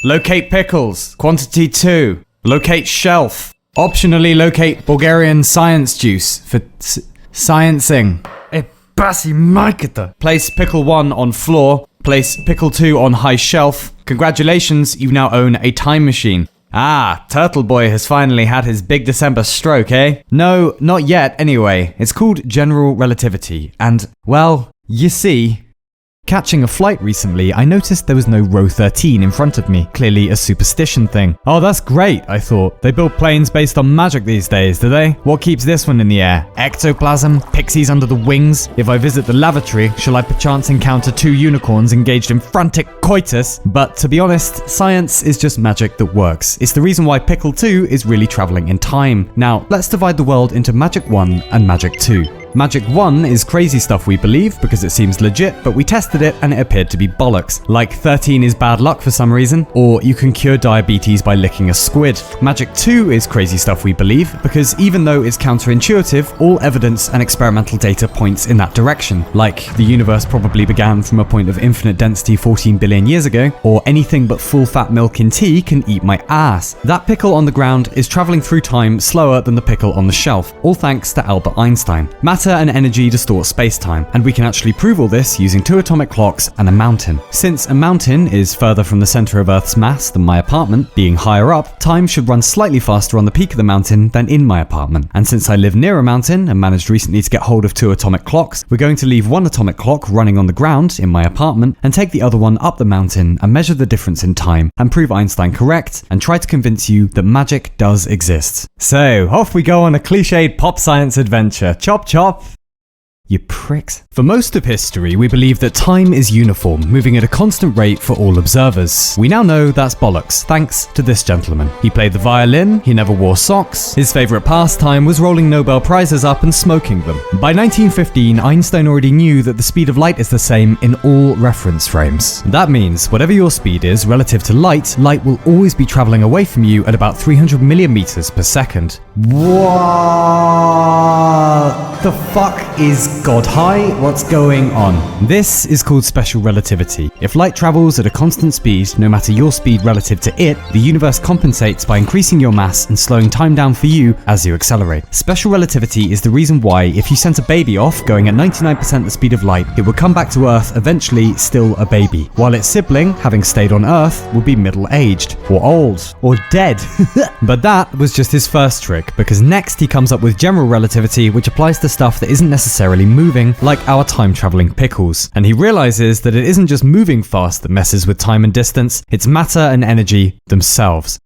Locate pickles. Quantity 2. Locate shelf. Optionally locate Bulgarian science juice for sciencing. Place pickle 1 on floor. Place pickle 2 on high shelf. Congratulations, you now own a time machine. Ah, Turtle Boy has finally had his big December stroke, eh? No, not yet anyway. It's called general relativity. And, well, you see... Catching a flight recently, I noticed there was no row 13 in front of me. Clearly a superstition thing. Oh, that's great, I thought. They build planes based on magic these days, do they? What keeps this one in the air? Ectoplasm? Pixies under the wings? If I visit the lavatory, shall I perchance encounter 2 unicorns engaged in frantic coitus? But to be honest, science is just magic that works. It's the reason why Pickle 2 is really traveling in time. Now, let's divide the world into Magic 1 and Magic 2. Magic 1 is crazy stuff we believe because it seems legit, but we tested it and it appeared to be bollocks. Like 13 is bad luck for some reason, or you can cure diabetes by licking a squid. Magic 2 is crazy stuff we believe because even though it's counterintuitive, all evidence and experimental data points in that direction. Like the universe probably began from a point of infinite density 14 billion years ago, or anything but full-fat milk in tea can eat my ass. That pickle on the ground is traveling through time slower than the pickle on the shelf, all thanks to Albert Einstein. Matter and energy distort space-time, and we can actually prove all this using 2 atomic clocks and a mountain. Since a mountain is further from the center of Earth's mass than my apartment, being higher up, time should run slightly faster on the peak of the mountain than in my apartment. And since I live near a mountain and managed recently to get hold of 2 atomic clocks, we're going to leave 1 atomic clock running on the ground in my apartment and take the other one up the mountain and measure the difference in time and prove Einstein correct and try to convince you that magic does exist. So, off we go on a cliched pop science adventure. Chop chop! You pricks. For most of history, we believe that time is uniform, moving at a constant rate for all observers. We now know that's bollocks, thanks to this gentleman. He played the violin, he never wore socks, his favorite pastime was rolling Nobel Prizes up and smoking them. By 1915, Einstein already knew that the speed of light is the same in all reference frames. That means, whatever your speed is relative to light will always be traveling away from you at about 300 million meters per second. What the fuck is God high? What's going on? This is called special relativity. If light travels at a constant speed, no matter your speed relative to it, the universe compensates by increasing your mass and slowing time down for you as you accelerate. Special relativity is the reason why if you sent a baby off going at 99% the speed of light, it would come back to Earth eventually still a baby, while its sibling, having stayed on Earth, would be middle-aged, or old, or dead. But that was just his first trick, because next he comes up with general relativity, which applies to stuff that isn't necessarily moving, like our time-traveling pickles. And he realizes that it isn't just moving fast that messes with time and distance, it's matter and energy themselves.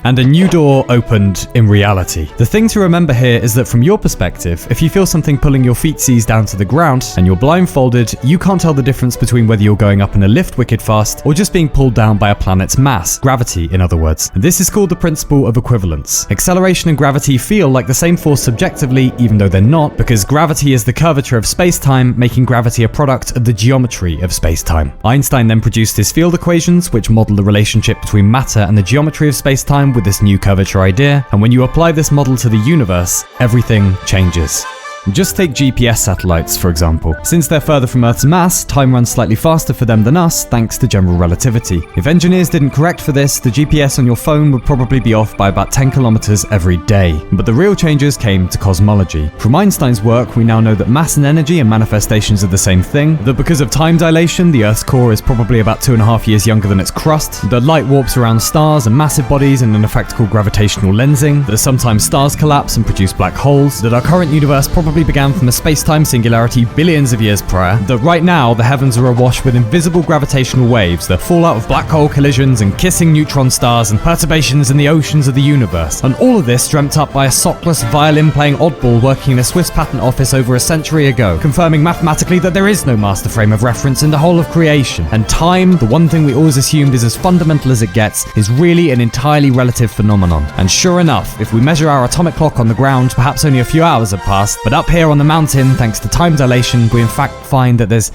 And a new door opened in reality. The thing to remember here is that from your perspective, if you feel something pulling your feetsies down to the ground and you're blindfolded, you can't tell the difference between whether you're going up in a lift wicked fast or just being pulled down by a planet's mass, gravity in other words. And this is called the principle of equivalence. Acceleration and gravity feel like the same force subjectively, even though they're not, because gravity is the curvature of space-time, making gravity a product of the geometry of space-time. Einstein then produced his field equations, which model the relationship between matter and the geometry of space-time with this new curvature idea, and when you apply this model to the universe, everything changes. Just take GPS satellites, for example. Since they're further from Earth's mass, time runs slightly faster for them than us, thanks to general relativity. If engineers didn't correct for this, the GPS on your phone would probably be off by about 10 kilometers every day. But the real changes came to cosmology. From Einstein's work, we now know that mass and energy are manifestations of the same thing, that because of time dilation, the Earth's core is probably about 2.5 years younger than its crust, that light warps around stars and massive bodies in an effect called gravitational lensing, that sometimes stars collapse and produce black holes, that our current universe probably began from a space-time singularity billions of years prior, that right now the heavens are awash with invisible gravitational waves, the fallout of black hole collisions and kissing neutron stars and perturbations in the oceans of the universe, and all of this dreamt up by a sockless violin-playing oddball working in a Swiss patent office over a century ago, confirming mathematically that there is no master frame of reference in the whole of creation, and time, the one thing we always assumed is as fundamental as it gets, is really an entirely relative phenomenon. And sure enough, if we measure our atomic clock on the ground, perhaps only a few hours have passed, but up here on the mountain, thanks to time dilation, we in fact find that there's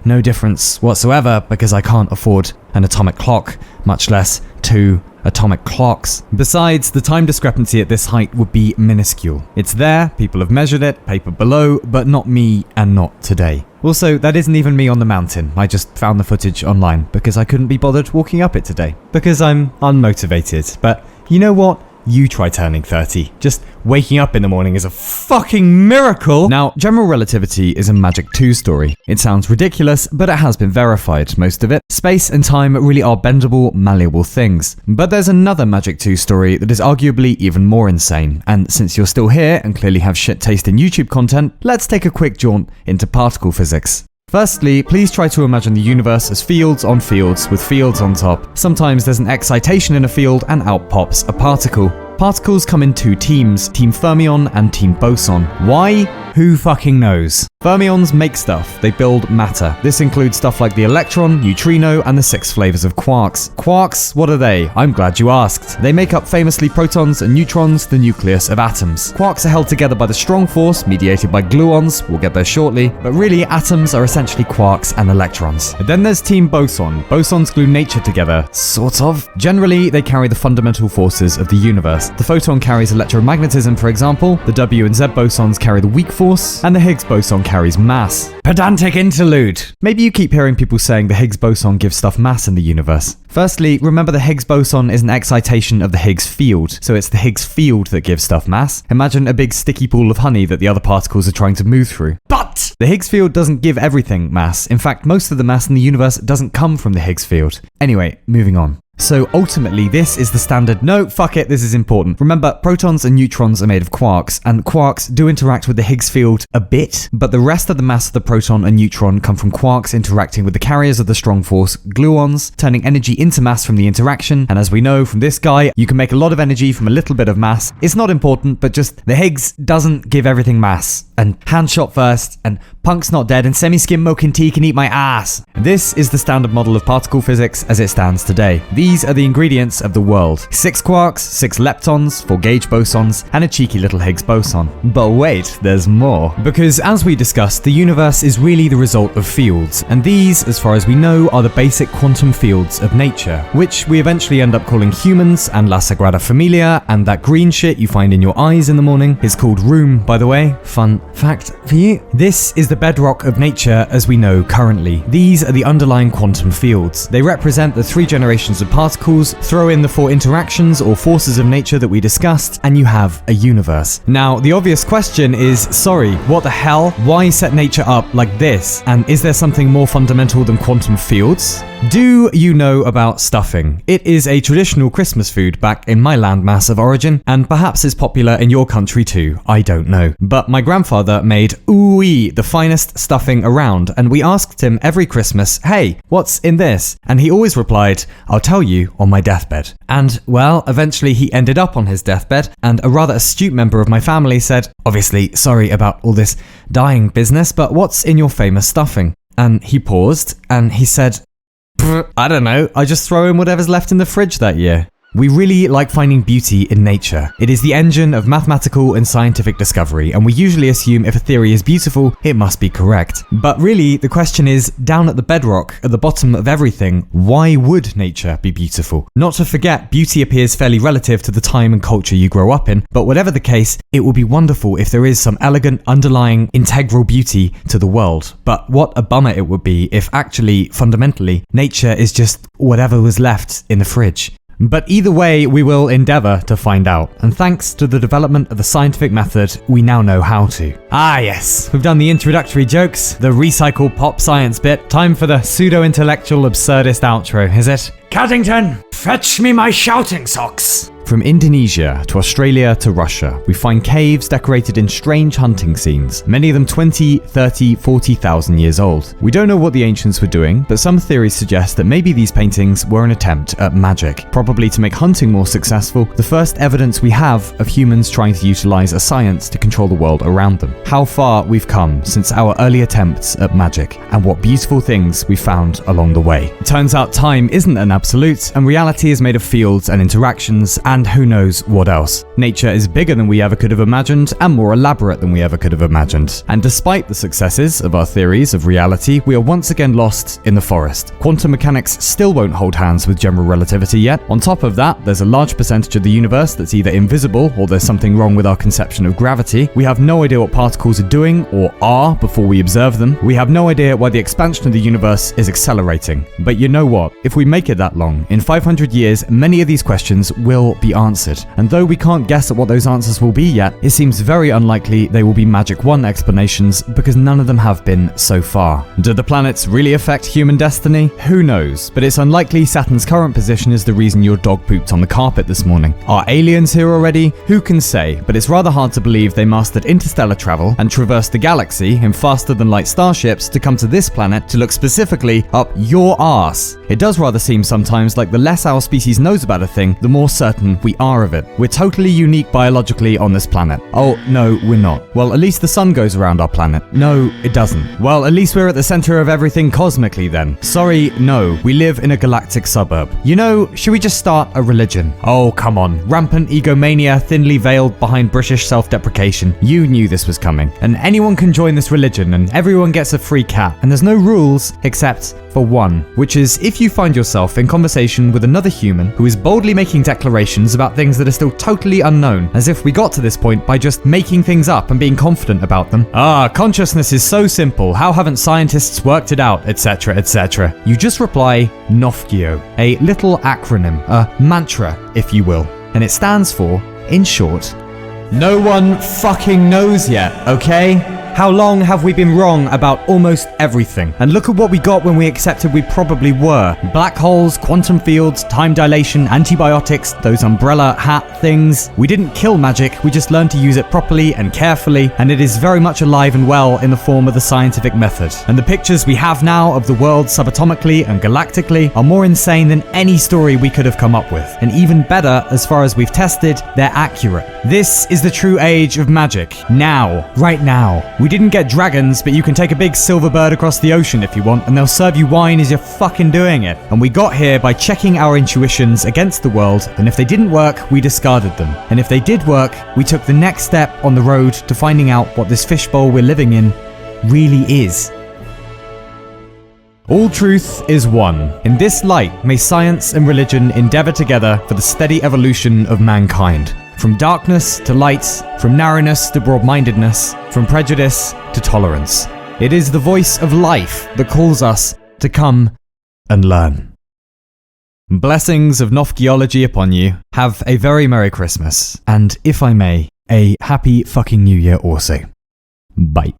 no difference whatsoever because I can't afford an atomic clock much less 2 atomic clocks. Besides, the time discrepancy at this height would be minuscule. It's there, people have measured it, paper below, but not me and not today. Also, that isn't even me on the mountain. I just found the footage online because I couldn't be bothered walking up it today. Because I'm unmotivated. But you know what? You try turning 30. Just waking up in the morning is a fucking miracle! Now, general relativity is a Magic 2 story. It sounds ridiculous, but it has been verified, most of it. Space and time really are bendable, malleable things. But there's another Magic 2 story that is arguably even more insane. And since you're still here and clearly have shit taste in YouTube content, let's take a quick jaunt into particle physics. Firstly, please try to imagine the universe as fields on fields with fields on top. Sometimes there's an excitation in a field and out pops a particle. Particles come in 2 teams, Team Fermion and Team Boson. Why? Who fucking knows? Fermions make stuff, they build matter. This includes stuff like the electron, neutrino, and the 6 flavors of quarks. Quarks, what are they? I'm glad you asked. They make up famously protons and neutrons, the nucleus of atoms. Quarks are held together by the strong force, mediated by gluons, we'll get there shortly, but really atoms are essentially quarks and electrons. But then there's Team Boson. Bosons glue nature together, sort of. Generally, they carry the fundamental forces of the universe. The photon carries electromagnetism, for example, the W and Z bosons carry the weak force, and the Higgs boson carries mass. Pedantic interlude! Maybe you keep hearing people saying the Higgs boson gives stuff mass in the universe. Firstly, remember the Higgs boson is an excitation of the Higgs field, so it's the Higgs field that gives stuff mass. Imagine a big sticky pool of honey that the other particles are trying to move through. But the Higgs field doesn't give everything mass. In fact, most of the mass in the universe doesn't come from the Higgs field. Anyway, moving on. So ultimately, this is the standard. No, fuck it, this is important. Remember, protons and neutrons are made of quarks, and quarks do interact with the Higgs field a bit, but the rest of the mass of the proton and neutron come from quarks interacting with the carriers of the strong force, gluons, turning energy into mass from the interaction, and as we know from this guy, you can make a lot of energy from a little bit of mass. It's not important, but just the Higgs doesn't give everything mass. And hand shot first, and punk's not dead, and semi-skim milk and tea can eat my ass. This is the standard model of particle physics as it stands today. These are the ingredients of the world. 6 quarks, 6 leptons, 4 gauge bosons, and a cheeky little Higgs boson. But wait, there's more. Because as we discussed, the universe is really the result of fields, and these, as far as we know, are the basic quantum fields of nature, which we eventually end up calling humans and La Sagrada Familia, and that green shit you find in your eyes in the morning is called room, by the way. Fun fact for you. This is the bedrock of nature as we know currently. These are the underlying quantum fields. They represent the 3 generations of particles, throw in the 4 interactions or forces of nature that we discussed, and you have a universe. Now, the obvious question is, sorry, what the hell? Why set nature up like this? And is there something more fundamental than quantum fields? Do you know about stuffing? It is a traditional Christmas food back in my landmass of origin, and perhaps is popular in your country too, I don't know. But my grandfather made ooh-wee, the finest stuffing around, and we asked him every Christmas, hey, what's in this? And he always replied, I'll tell you on my deathbed. And, well, eventually he ended up on his deathbed, and a rather astute member of my family said, obviously, sorry about all this dying business, but what's in your famous stuffing? And he paused, and he said, I don't know, I just throw in whatever's left in the fridge that year. We really like finding beauty in nature. It is the engine of mathematical and scientific discovery, and we usually assume if a theory is beautiful, it must be correct. But really, the question is, down at the bedrock, at the bottom of everything, why would nature be beautiful? Not to forget, beauty appears fairly relative to the time and culture you grow up in, but whatever the case, it would be wonderful if there is some elegant, underlying, integral beauty to the world. But what a bummer it would be if actually, fundamentally, nature is just whatever was left in the fridge. But either way, we will endeavour to find out, and thanks to the development of the scientific method, we now know how to. Ah yes, we've done the introductory jokes, the recycled pop science bit. Time for the pseudo-intellectual absurdist outro, is it? Caddington, fetch me my shouting socks! From Indonesia to Australia to Russia, we find caves decorated in strange hunting scenes, many of them 20, 30, 40,000 years old. We don't know what the ancients were doing, but some theories suggest that maybe these paintings were an attempt at magic, probably to make hunting more successful, the first evidence we have of humans trying to utilize a science to control the world around them. How far we've come since our early attempts at magic, and what beautiful things we found along the way. It turns out time isn't an absolute, and reality is made of fields and interactions, and who knows what else. Nature is bigger than we ever could have imagined and more elaborate than we ever could have imagined. And despite the successes of our theories of reality, we are once again lost in the forest. Quantum mechanics still won't hold hands with general relativity yet. On top of that, there's a large percentage of the universe that's either invisible or there's something wrong with our conception of gravity. We have no idea what particles are doing or are before we observe them. We have no idea why the expansion of the universe is accelerating. But you know what? If we make it that long, in 500 years, many of these questions will be answered. And though we can't guess at what those answers will be yet, it seems very unlikely they will be Magic 1 explanations because none of them have been so far. Do the planets really affect human destiny? Who knows? But it's unlikely Saturn's current position is the reason your dog pooped on the carpet this morning. Are aliens here already? Who can say? But it's rather hard to believe they mastered interstellar travel and traversed the galaxy in faster-than-light starships to come to this planet to look specifically up your arse. It does rather seem sometimes like the less our species knows about a thing, the more certain we are of it. We're totally unique biologically on this planet. Oh, no, we're not. Well, at least the sun goes around our planet. No, it doesn't. Well, at least we're at the center of everything cosmically then. Sorry, no. We live in a galactic suburb. You know, should we just start a religion? Oh, come on. Rampant egomania thinly veiled behind British self-deprecation. You knew this was coming. And anyone can join this religion and everyone gets a free cat. And there's no rules except for one, which is if you find yourself in conversation with another human who is boldly making declarations about things that are still totally unknown, as if we got to this point by just making things up and being confident about them. Consciousness is so simple, how haven't scientists worked it out, etc, etc. You just reply, Nofgio, a little acronym, a mantra, if you will. And it stands for, in short, no one fucking knows yet, okay? How long have we been wrong about almost everything? And look at what we got when we accepted we probably were. Black holes, quantum fields, time dilation, antibiotics, those umbrella hat things. We didn't kill magic, we just learned to use it properly and carefully, and it is very much alive and well in the form of the scientific method. And the pictures we have now of the world subatomically and galactically are more insane than any story we could have come up with. And even better, as far as we've tested, they're accurate. This is the true age of magic. Now. Right now. We didn't get dragons, but you can take a big silver bird across the ocean if you want, and they'll serve you wine as you're fucking doing it. And we got here by checking our intuitions against the world, and if they didn't work, we discarded them. And if they did work, we took the next step on the road to finding out what this fishbowl we're living in really is. All truth is one. In this light, may science and religion endeavor together for the steady evolution of mankind. From darkness to light, from narrowness to broad-mindedness, from prejudice to tolerance. It is the voice of life that calls us to come and learn. Blessings of Nofgeology upon you. Have a very Merry Christmas. And if I may, a Happy fucking New Year also. Bye.